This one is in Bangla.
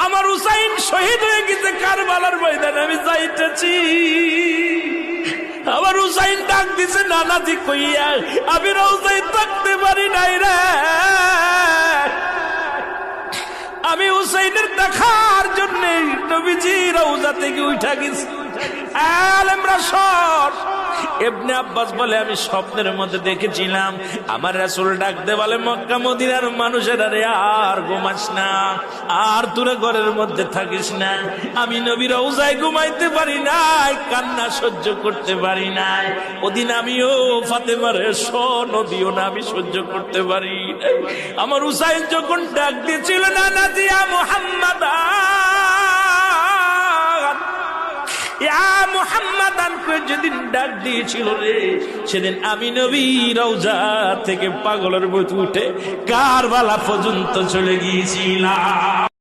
আমার হুসাইন শহীদ হয়ে গেছে কারবালার ময়দানে, আমি যাইতেছি। আমার হুসাইন ডাক দিছে নানাজি কইয়া, আমি রওজায় থাকতে পারি নাই রে। আমি হুসাইনের দেখার জন্য নবীজি রওজা থেকে উঠা গেছি। আলেমরা সর। ইবনে আব্বাস বলে, আমি স্বপ্নের মধ্যে দেখেছিলাম আমার রাসূল ডাক দে বলে, মক্কা মদিনার মানুষেরা রে আর ঘুমাস না, আর তোরা ঘরের মধ্যে থাকিস না। আমি নবী রওজায় ঘুমাইতে পারি নাই, কান্না সহ্য করতে পারি নাই। ওদিন আমিও ফাতেমার নদীও না আমি সহ্য করতে পারি নাই। আমার হুসাইন যখন ডাক দিয়েছিল না নাজিয়া মুহাম্মাদ যেদিন ডাক দিয়েছিল রে, সেদিন আমি নবী রওজা থেকে পাগলের মতো উঠে কারবালা পর্যন্ত চলে গিয়েছিলাম।